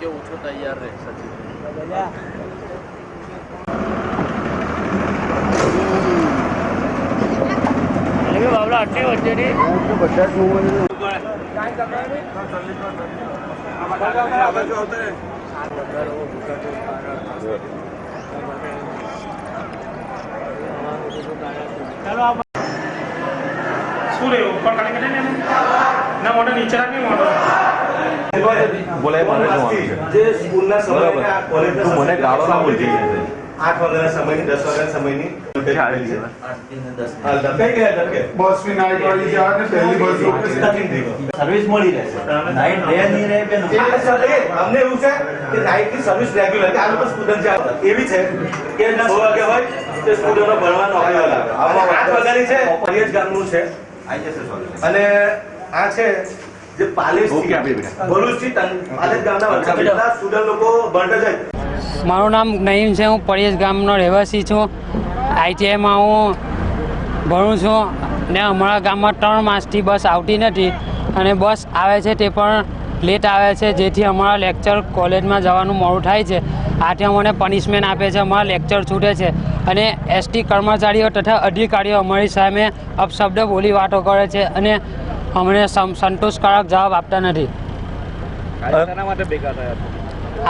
કે ઓછો તૈયાર રહે સચિન બાબલા આટલી વચ્ચેની શું રે ઉપર કાઢી કાઢે ને ના મોટો નીચે રાખી મોટો બોલાય મને જે સ્કૂલના સમયે આ કોલેજના મને ગાળો ના બોલતી 8 વાગ્યાના સમયની 10 વાગ્યાના સમયની બસ ની નાઈટ વાળી જે આવે ને પહેલી બસ સર્વિસ મળી રહેશે નાઈટ ડે નહીં રહે કે અમને એવું છે કે નાઈટ ની સર્વિસ રેગ્યુલર કે આ લોકો સ્ટુડન્ટ છે એવી છે કે 9 વાગે હોય તે સ્ટુડન્ટો ભણવાનો આવે 8 વાગ્યાની છે પરિયજ ગામનું છે અને આ છે જે પાલેજ ભરૂચ થી પાલેજ ગામના બધા સ્ટુડન્ટ લોકો ભણતા જાય। મારું નામ નઈમ છે, હું પરિયજ ગામનો રહેવાસી છું। આઈટીઆઈમાં હું ભણું છું ને અમારા ગામમાં 3 માસથી બસ આવતી નથી અને બસ આવે છે તે પણ લેટ આવે છે, જેથી અમારા લેક્ચર કોલેજમાં જવાનું મોડું થાય છે। આથી અમને પનિશમેન્ટ આપે છે, અમારા લેક્ચર છૂટે છે અને એસટી કર્મચારીઓ તથા અધિકારીઓ અમારી સામે અપશબ્દ બોલી વાતો કરે છે અને અમને સંતોષકારક જવાબ આપતા નથી।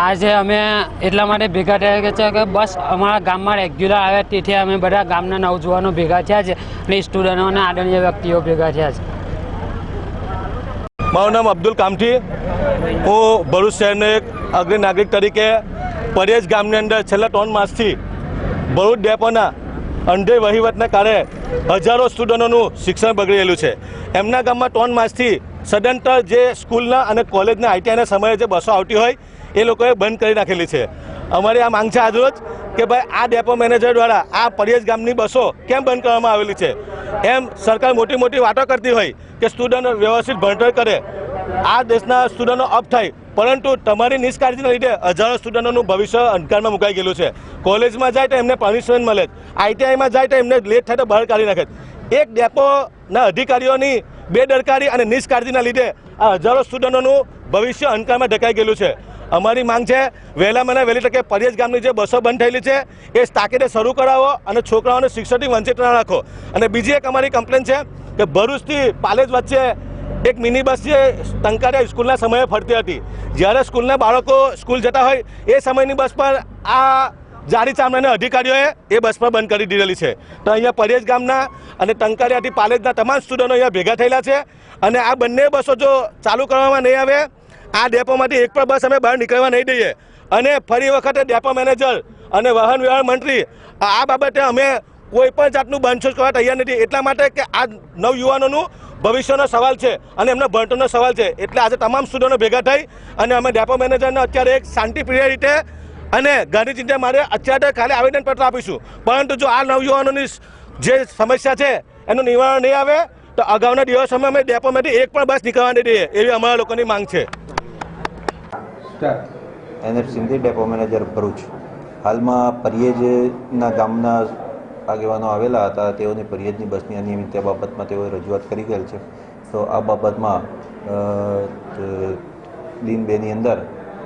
આજે અમે એટલા માટે ભેગા થયા છે કે બસ અમારા ગામમાં રેગ્યુલર આવે, તેથી અમે બધા ગામના નવજુવાનો ભેગા થયા છે અને સ્ટુડન્ટો અને આદરણીય વ્યક્તિઓ ભેગા થયા છે। મારું નામ અબ્દુલ કામઠી, હું ભરૂચ શહેરનો એક અગ્રણી નાગરિક તરીકે પરિયજ ગામની અંદર છેલ્લા 3 માસથી ભરૂચ ડેપોના અંધે વહીવટના કારણે હજારો સ્ટુડન્ટોનું શિક્ષણ બગડી રહેલું છે। એમના ગામમાં 3 માસથી સદંતર જે સ્કૂલના અને કોલેજના આઈટીઆઈના સમયે જે બસો આવતી હોય એ લોકોએ બંધ કરી નાખેલી છે। અમારી આ માંગ છે આજરોજ કે ભાઈ આ ડેપો મેનેજર દ્વારા આ પરિયજ ગામની બસો કેમ બંધ કરવામાં આવેલી છે? એમ સરકાર મોટી મોટી વાતો કરતી હોય કે સ્ટુડન્ટો વ્યવસ્થિત ભણતર કરે, આ દેશના સ્ટુડન્ટો અપ થાય, પરંતુ તમારી નિષ્કાળજીના લીધે હજારો સ્ટુડન્ટોનું ભવિષ્ય અંધકારમાં મુકાઈ ગયેલું છે। કોલેજમાં જાય તો એમને પનિશમેન્ટ મળે, આઈટીઆઈમાં જાય તો એમને લેટ થાય તો બહાર કાઢી નાખે। એક ડેપોના અધિકારીઓની બેદરકારી અને નિષ્કાળજીના લીધે આ હજારો સ્ટુડન્ટોનું ભવિષ્ય અંધકારમાં ઢકાઈ ગયેલું છે। અમારી માંગ છે વહેલામાં વહેલી તકે પરિયજ ગામની જે બસો બંધ થયેલી છે એ તાકીદે શરૂ કરાવો અને છોકરાઓને શિક્ષણથી વંચિત ના રાખો। અને બીજી એક અમારી કમ્પ્લેન છે કે ભરૂચથી પાલેજ વચ્ચે એક મિની બસ જે ટંકારિયા સ્કૂલના સમયે ફરતી હતી, જ્યારે સ્કૂલના બાળકો સ્કૂલ જતા હોય એ સમયની બસ પર આ જાડી ચામડાના અધિકારીઓએ એ બસ પર બંધ કરી દીધેલી છે। તો અહીંયા પરિયજ ગામના અને ટંકારિયાથી પાલેજના તમામ સ્ટુડન્ટો અહીંયા ભેગા થયેલા છે અને આ બંને બસો જો ચાલુ કરવામાં નહીં આવે, આ ડેપોમાંથી એક પણ બસ અમે બહાર નીકળવા નહીં દઈએ અને ફરી વખતે ડેપો મેનેજર અને વાહન વ્યવહાર મંત્રી આ બાબતે અમે કોઈ પણ જાતનું બંધછોડ કરવા તૈયાર નથી। એટલા માટે કે આ નવયુવાનોનું ભવિષ્યનો સવાલ છે અને એમના ભણતરનો સવાલ છે, એટલે આજે તમામ સ્ટુડન્ટો ભેગા થઈ અને અમે ડેપો મેનેજરને અત્યારે એક શાંતિપ્રિય રીતે અને ગાંધી ચિંતા માટે અત્યારે ખાલી આવેદનપત્ર આપીશું, પરંતુ જો આ નવયુવાનોની જે સમસ્યા છે એનું નિવારણ નહીં આવે તો અગાઉના દિવસોમાં અમે ડેપોમાંથી એક પણ બસ નીકળવા નહીં દઈએ, એવી અમારા લોકોની માંગ છે। NF Sindhi, depot manager Bharuch. હાલમાં પરિયજના ગામના આગેવાનો આવેલા હતા, તેઓની પરિયજની બસની અનિયમિતતા બાબતમાં તેઓએ રજૂઆત કરી ગયેલ છે। તો આ બાબતમાં દિન 2ની અંદર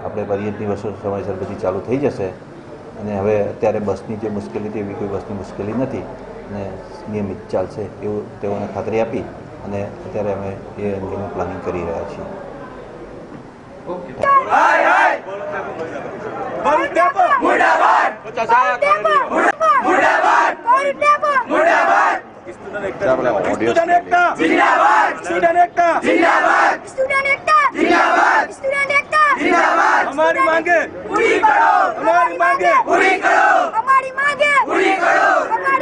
આપણે પરિયજની બસો સમયસર બધી ચાલુ થઈ જશે અને હવે અત્યારે બસની જે મુશ્કેલી હતી એવી કોઈ બસની મુશ્કેલી નથી અને નિયમિત ચાલશે એવું તેઓને ખાતરી આપી અને અત્યારે અમે એ અંગેનું પ્લાનિંગ કરી રહ્યા છીએ। हमारी मांगे पूरी करो, हमारी मांगे पूरी करो, हमारी मांगे पूरी करो।